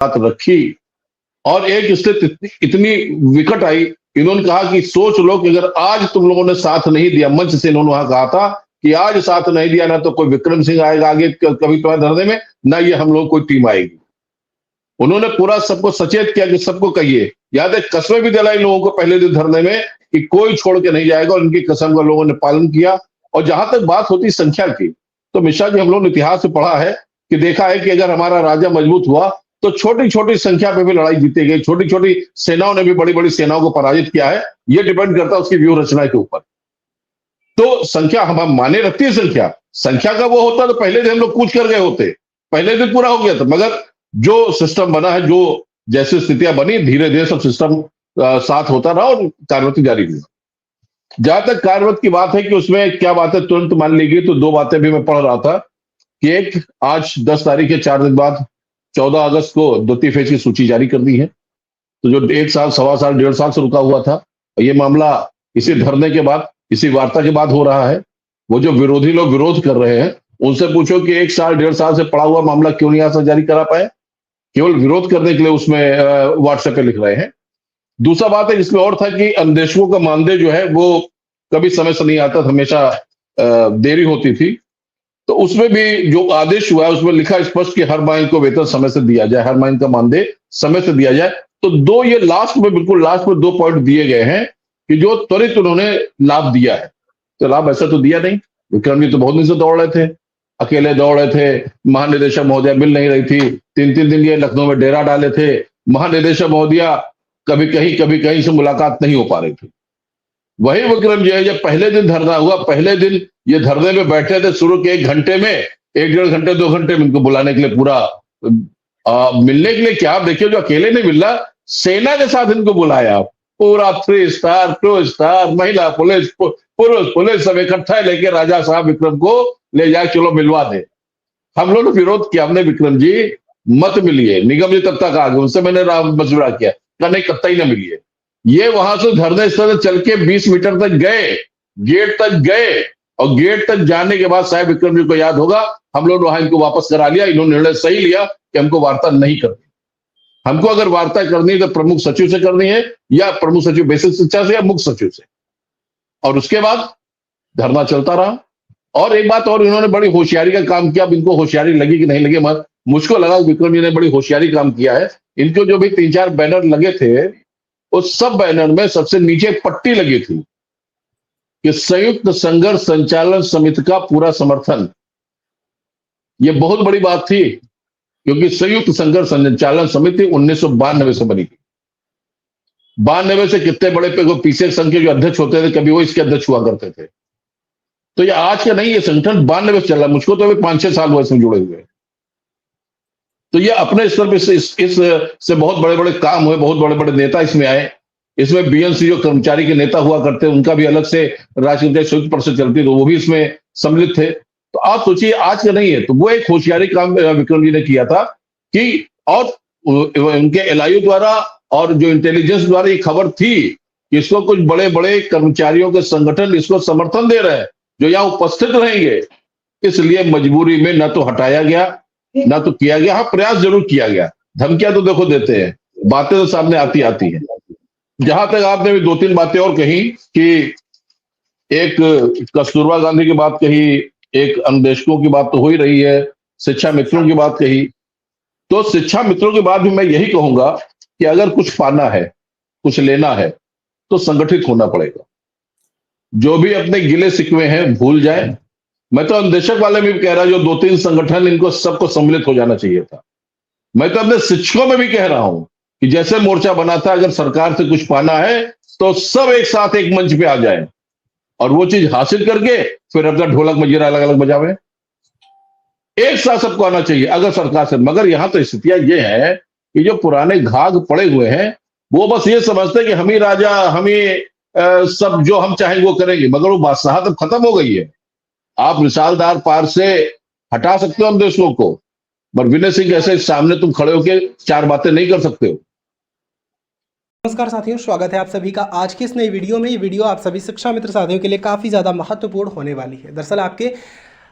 बात रखी और एक स्थिति इतनी विकट आई, इन्होंने कहा कि सोच लो कि अगर आज तुम लोगों ने साथ नहीं दिया, मंच से इन्होंने वहां कहा था कि आज साथ नहीं दिया ना तो कोई विक्रम सिंह आएगा आगे कभी तुम्हारे धरने में, ना ये हम लोग कोई टीम आएगी। उन्होंने पूरा सबको सचेत किया कि सबको कहिए, याद है कसमें भी दिलाई लोगों को पहले दिन धरने में कि कोई छोड़ के नहीं जाएगा, और इनकी कसम का लोगों ने पालन किया। और जहां तक बात होती संख्या की, तो मिश्रा जी हम लोग ने इतिहास में पढ़ा है कि देखा है कि अगर हमारा राजा मजबूत हुआ तो छोटी छोटी संख्या पे भी लड़ाई जीती गई, छोटी छोटी सेनाओं ने भी बड़ी बड़ी सेनाओं को पराजित किया है। ये डिपेंड करता है उसकी व्यूह रचना के ऊपर। तो संख्या हम माने रखती है, संख्या संख्या का वो होता तो पहले दिन हम लोग कूच कर गए होते, पहले दिन पूरा हो गया था। मगर जो सिस्टम बना है, जो जैसी स्थितियां बनी, धीरे धीरे सब सिस्टम साथ होता रहा और कार्यवाही जारी रही। जहां तक कार्यवाही की बात है कि उसमें क्या बात है तुरंत मान ली गई, तो दो बातें भी मैं पढ़ रहा था कि एक, आज 10 तारीख के 4 दिन बाद 14 अगस्त को द्वितीय फेज की सूची जारी कर दी है। तो जो 1 साल, सवा साल, 1.5 साल से रुका हुआ था, ये मामला इसी धरने के बाद, इसी वार्ता के बाद हो रहा है। वो जो विरोधी लोग विरोध कर रहे हैं, उनसे पूछो कि 1 साल, 1.5 साल से पड़ा हुआ मामला क्यों नहीं आज जारी करा पाए, केवल विरोध करने के लिए उसमें व्हाट्सएप पे लिख रहे हैं। दूसरा बात है, इसमें और था कि अन्वेषकों का मानदेय जो है वो कभी समय से नहीं आता, हमेशा देरी होती थी। तो उसमें भी जो आदेश हुआ है उसमें लिखा स्पष्ट कि हर माह इनको वेतन समय से दिया जाए, हर माह इनका मानदेय समय से दिया जाए। तो दो ये लास्ट में, बिल्कुल लास्ट में 2 पॉइंट दिए गए हैं कि जो त्वरित उन्होंने लाभ दिया है। तो लाभ ऐसा तो दिया नहीं, विक्रम जी तो बहुत दिन से दौड़ रहे थे, अकेले दौड़ रहे थे, महानिदेशक महोदया मिल नहीं रही थी, 3-3 दिन ये लखनऊ में डेरा डाले थे, महानिदेशक महोदया कभी कहीं से मुलाकात नहीं हो पा रही थी। वही विक्रम जी है, जब पहले दिन धरना हुआ, पहले दिन ये धरने में बैठे थे, शुरू के 1 घंटे में, 1-1.5 घंटे 2 घंटे में इनको बुलाने के लिए पूरा मिलने के लिए, क्या आप देखिए जो अकेले नहीं मिल रहा, सेना के साथ इनको बुलाया, पूरा 3 स्टार 2 स्टार महिला पुलिस, पुरुष पुलिस सब इकट्ठा लेके राजा साहब विक्रम को ले जाए, चलो मिलवा दे। हम लोग ने विरोध किया, हमने विक्रम जी मत मिलिए, निगम जी तब तक आ गए, उनसे मैंने मशवरा किया, नहीं कतई ना मिलिए। ये वहां से धरने स्थल चल के 20 मीटर तक गए, गेट तक गए, और गेट तक जाने के बाद साहब विक्रम जी को याद होगा, हम लोग वहां इनको वापस करा लिया। इन्होंने निर्णय सही लिया कि हमको वार्ता नहीं करनी, हमको अगर वार्ता करनी है तो प्रमुख सचिव से करनी है, या प्रमुख सचिव बेसिक शिक्षा से, या मुख्य सचिव से। और उसके बाद धरना चलता रहा। और एक बात और, इन्होंने बड़ी होशियारी का काम किया। अब इनको होशियारी लगी कि नहीं लगी, मुझको लगा विक्रम जी ने बड़ी होशियारी काम किया है। इनको जो भी 3-4 बैनर लगे थे, उस सब बैनर में सबसे नीचे पट्टी लगी थी कि संयुक्त संघर्ष संचालन समिति का पूरा समर्थन। यह बहुत बड़ी बात थी, क्योंकि संयुक्त संघर्ष संचालन समिति 1992 से बनी थी। 92 से कितने बड़े पे पीछे संघ के जो अध्यक्ष होते थे, कभी वो इसके अध्यक्ष हुआ करते थे। तो ये आज का नहीं, ये संगठन 92 से चल रहा है, मुझको तो अभी 5-6 साल हुए इसमें जुड़े हुए। तो ये अपने स्तर पर इससे बहुत बड़े बड़े काम हुए, बहुत बड़े बड़े नेता इसमें आए। इसमें बीएनसी जो कर्मचारी के नेता हुआ करते, उनका भी अलग से राजनीतिक संयुक्त परिषद चलती, तो वो भी इसमें सम्मिलित थे। तो आप सोचिए आज का नहीं है, तो वो एक होशियारी काम विक्रम जी ने किया था कि, और उनके एलआईयू द्वारा और जो इंटेलिजेंस द्वारा ये खबर थी कि इसको कुछ बड़े बड़े कर्मचारियों के संगठन इसको समर्थन दे रहे हैं, जो यहाँ उपस्थित रहेंगे। इसलिए मजबूरी में न तो हटाया गया, ना तो किया गया। हाँ, प्रयास जरूर किया गया, धमकियां तो देखो देते हैं, बातें तो सामने आती है। जहां तक आपने भी 2-3 बातें और कही कि एक कस्तूरबा गांधी की बात कही, एक अन्वेषकों की बात तो हो ही रही है, शिक्षा मित्रों की बात कही। तो शिक्षा मित्रों की बात भी मैं यही कहूंगा कि अगर कुछ पाना है, कुछ लेना है, तो संगठित होना पड़ेगा। जो भी अपने गिले सिकवे हैं भूल जाए। मैं तो अन्वेषक वाले में भी कह रहा, जो 2-3 संगठन, इनको सबको सम्मिलित हो जाना चाहिए था। मैं तो अपने शिक्षकों में भी कह रहा हूं कि जैसे मोर्चा बना था, अगर सरकार से कुछ पाना है तो सब एक साथ एक मंच पे आ जाएं, और वो चीज हासिल करके फिर अपना ढोलक मजीरा अलग अलग बजावे। एक साथ सबको आना चाहिए अगर सरकार से। मगर यहां तो स्थितियां ये है कि जो पुराने घाघ पड़े हुए हैं, वो बस ये समझते हैं कि हम ही राजा, हम ही सब जो हम चाहेंगे वो करेंगे। मगर वो बादशाहत अब खत्म हो गई है। आप मिसालदार पार से हटा सकते हो हम देशों को, पर विनय सिंह ऐसे सामने तुम खड़े होकर 4 बातें नहीं कर सकते हो। नमस्कार साथियों, स्वागत है आप सभी का आज की इस नई वीडियो में। ये वीडियो आप सभी शिक्षा मित्र साथियों के लिए काफ़ी ज़्यादा महत्वपूर्ण होने वाली है। दरअसल आपके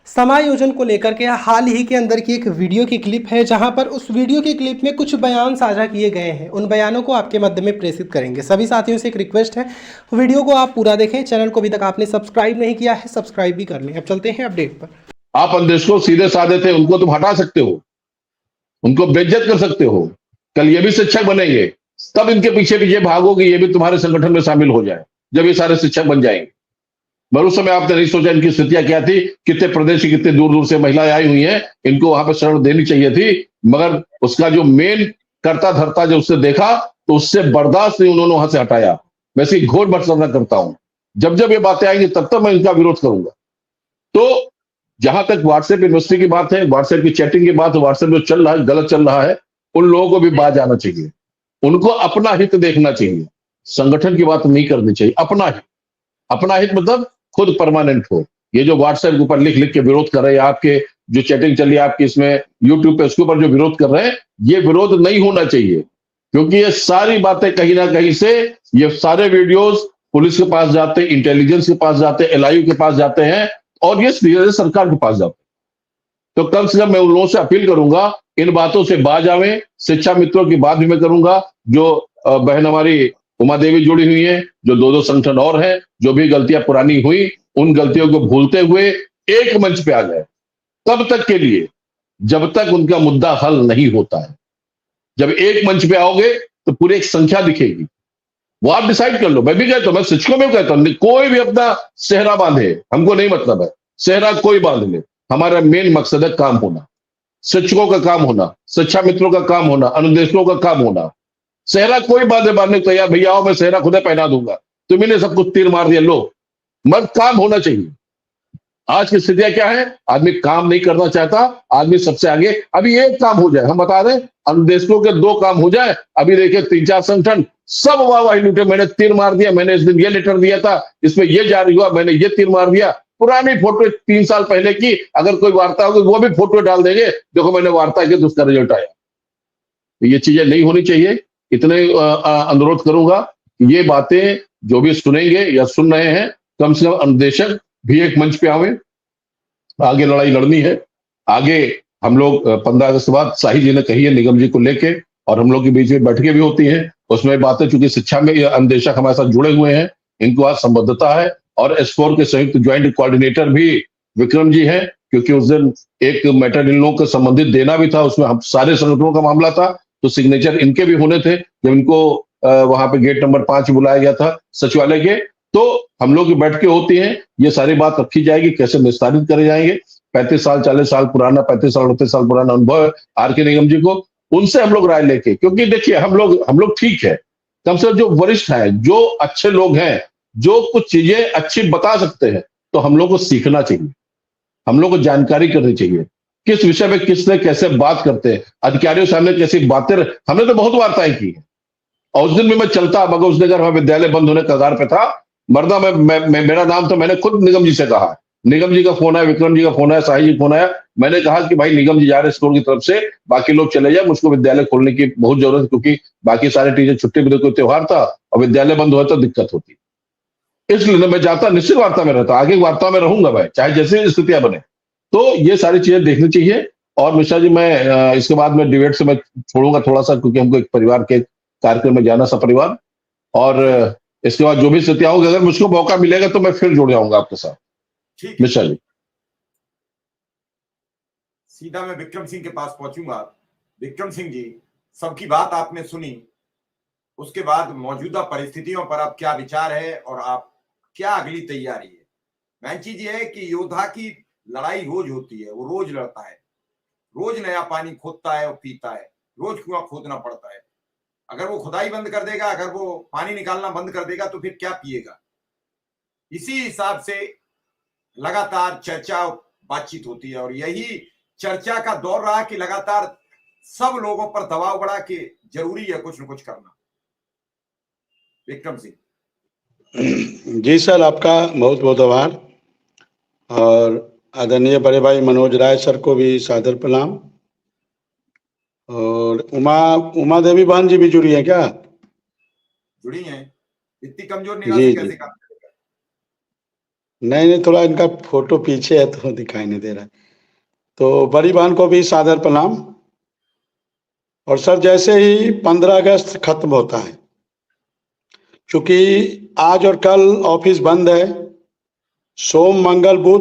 समायोजन को लेकर के हाल ही के अंदर की एक वीडियो की क्लिप है, जहां पर उस वीडियो की क्लिप में कुछ बयान साझा किए गए हैं। उन बयानों को आपके मध्य में प्रेषित करेंगे। सभी साथियों से एक रिक्वेस्ट है, वीडियो को आप पूरा देखें। चैनल को अभी तक आपने सब्सक्राइब नहीं किया है, सब्सक्राइब भी कर लें। अब चलते हैं अपडेट पर। आप अन्वेषकों सीधे साधे थे, उनको तुम हटा सकते हो, उनको बेइज्जत कर सकते हो। कल ये भी शिक्षक बनेंगे, तब इनके पीछे पीछे भागोगे, ये भी तुम्हारे संगठन में शामिल हो जाए जब ये सारे शिक्षक बन जाएंगे। पर उस समय आपने नहीं सोचा इनकी स्थितियां क्या थी, कितने प्रदेश की कितने दूर दूर से महिलाएं आई हुई हैं, इनको वहां पर शरण देनी चाहिए थी। मगर उसका जो मेन करता धरता जब उससे देखा तो उससे बर्दाश्त नहीं, उन्होंने वहां से हटाया। वैसे ही घोर भर्त्सना करता हूं, जब जब ये बातें आएंगी तब तक मैं इनका विरोध करूंगा। तो जहां तक व्हाट्सएप यूनिवर्सिटी की बात है, व्हाट्सएप की चैटिंग की बात है, व्हाट्सएप जो चल रहा है गलत चल रहा है, उन लोगों को भी बाज आना चाहिए। उनको अपना हित देखना चाहिए, संगठन की बात नहीं करनी चाहिए। अपना हित मतलब खुद परमानेंट हो। ये जो व्हाट्सएप के ऊपर लिख लिख के विरोध कर रहे हैं, आपके जो चैटिंग चल रही है आपकी इसमें यूट्यूब पे, उसके ऊपर जो विरोध कर रहे हैं, ये विरोध नहीं होना चाहिए। क्योंकि ये सारी बातें कहीं ना कहीं से, ये सारे वीडियोस पुलिस के पास जाते हैं, इंटेलिजेंस के पास जाते हैं, एलआईयू के पास जाते हैं, और ये सीधे सरकार के पास जाते हैं। तो कम से कम मैं उन लोगों से अपील करूंगा, इन बातों से बाज आवे। शिक्षा मित्रों की बात भी मैं करूंगा, जो बहन हमारी उमा देवी जुड़ी हुई है, जो दो संगठन और हैं, जो भी गलतियां पुरानी हुई उन गलतियों को भूलते हुए एक मंच पे आ गए, तब तक के लिए जब तक उनका मुद्दा हल नहीं होता है। जब एक मंच पे आओगे तो पूरी एक संख्या दिखेगी, वो आप डिसाइड कर लो। मैं भी कहता हूं, मैं शिक्षकों में कहता हूं, कोई भी अपना सेहरा बांधे, हमको नहीं मतलब है, सेहरा कोई बांध ले। हमारा मेन मकसद है काम होना, शिक्षकों का काम होना, शिक्षा मित्रों का काम होना, अनुदेशकों का काम होना। सेहरा कोई बांधने को तैयार, भैया आओ मैं सेहरा खुद पहना दूंगा, तुम्हें ने सब कुछ तीर मार दिया, लो। मगर काम होना चाहिए। आज की स्थितियां क्या है, आदमी काम नहीं करना चाहता, आदमी सबसे आगे। अभी एक काम हो जाए, हम बता दें, अनुदेशकों के 2 काम हो जाए, अभी देखिए 3-4 संगठन सब वाहवाही लूटे, मैंने तीर मार दिया, मैंने इस दिन ये लेटर दिया था, इसमें ये जारी हुआ, मैंने ये तीर मार दिया। पुरानी फोटो 3 साल पहले की अगर कोई वार्ता होगी, वो भी फोटो डाल देंगे, देखो मैंने वार्ता की तो उसका रिजल्ट आया। तो ये चीजें नहीं होनी चाहिए। इतने अनुरोध करूंगा, ये बातें जो भी सुनेंगे या सुन रहे हैं, कम से कम अनुदेशक भी एक मंच पे आवे। आगे लड़ाई लड़नी है। आगे हम लोग 15 अगस्त के बाद शाही जी ने कही है निगम जी को लेके, और हम लोग के बीच में बैठकें भी होती हैं, उसमें बातें, चूंकि शिक्षा में अनुदेशक हमारे साथ जुड़े हुए हैं, इनको आज संबद्धता है। और S4 के संयुक्त ज्वाइंट कोऑर्डिनेटर भी विक्रम जी हैं, क्योंकि उस दिन एक मैटर इन लोगों को संबंधित देना भी था, उसमें हम सारे संगठनों का मामला था, तो सिग्नेचर इनके भी होने थे। जब इनको वहां पे गेट नंबर 5 बुलाया गया था सचिवालय के, तो हम लोग की बैठकें होती हैं, ये सारी बात रखी जाएगी, कैसे निस्तारित करे जाएंगे। 35 साल 40 साल पुराना, 35 साल 38 साल पुराना अनुभव है आर के निगम जी को, उनसे हम लोग राय लेके, क्योंकि देखिए हम लोग ठीक है, कम से कम जो वरिष्ठ हैं, जो अच्छे लोग हैं, जो कुछ चीजें अच्छी बता सकते हैं, तो हम लोग को सीखना चाहिए, हम लोग को जानकारी करनी चाहिए, किस विषय में किसने कैसे बात करते हैं, अधिकारियों सामने कैसी बातें। हमने तो बहुत वार्ताएं की है, और उस दिन भी मैं चलता, मगर उस दिन अगर विद्यालय बंद होने कगार पे था, मर्दा मेरा नाम तो मैंने खुद निगम जी से कहा, निगम जी का फोन आया, विक्रम जी का फोन आया, शाही जी का फोन आया, मैंने कहा कि भाई निगम जी जा रहे स्कूल की तरफ से, बाकी लोग चले जाए, मुझको विद्यालय खोलने की बहुत जरूरत है, क्योंकि बाकी सारे टीचर छुट्टी पे, कोई त्योहार था और विद्यालय बंद हुआ तो दिक्कत होती, इसलिए मैं जाता, निश्चित वार्ता में रहता, आगे वार्ता में रहूंगा भाई, चाहे जैसी स्थितियां बने। तो ये सारी चीजें देखनी चाहिए। और मिश्रा जी, मैं इसके बाद में डिबेट से मैं छोड़ूंगा थोड़ा सा, क्योंकि हमको एक परिवार के कार्यक्रम में जाना, सपरिवार। और इसके बाद जो भी स्थितियां होगी, अगर मुझको मौका मिलेगा तो मैं फिर जुड़ जाऊंगा आपके साथ। ठीक मिश्रा जी, सीधा मैं विक्रम सिंह के पास पहुंचूंगा। विक्रम सिंह जी, सबकी बात आपने सुनी, उसके बाद मौजूदा परिस्थितियों पर आप क्या विचार है और आप क्या अगली तैयारी है? मेन चीज ये है कि योद्धा की लड़ाई रोज होती है, वो रोज लड़ता है, रोज नया पानी खोदता है और पीता है, रोज कुआं खोदना पड़ता है। अगर वो खुदाई बंद कर देगा, अगर वो पानी निकालना बंद कर देगा, तो फिर क्या पिएगा? इसी हिसाब से लगातार चर्चा बातचीत होती है, और यही चर्चा का दौर रहा कि लगातार सब लोगों पर दबाव बढ़ा कि जरूरी है कुछ न कुछ करना। विक्रम सिंह जी सर, आपका बहुत बहुत आभार, और आदरणीय बड़े भाई मनोज राय सर को भी सादर प्रणाम। और उमा देवी बहन जी भी जुड़ी हैं क्या? जुड़ी हैं। इतनी कमजोर निगाह जी से जी कैसे काम करेगा? नहीं, थोड़ा इनका फोटो पीछे है तो दिखाई नहीं दे रहा है। तो बड़ी बहन को भी सादर प्रणाम। और सर, जैसे ही 15 अगस्त खत्म होता है, चूंकि आज और कल ऑफिस बंद है, सोम मंगल बुध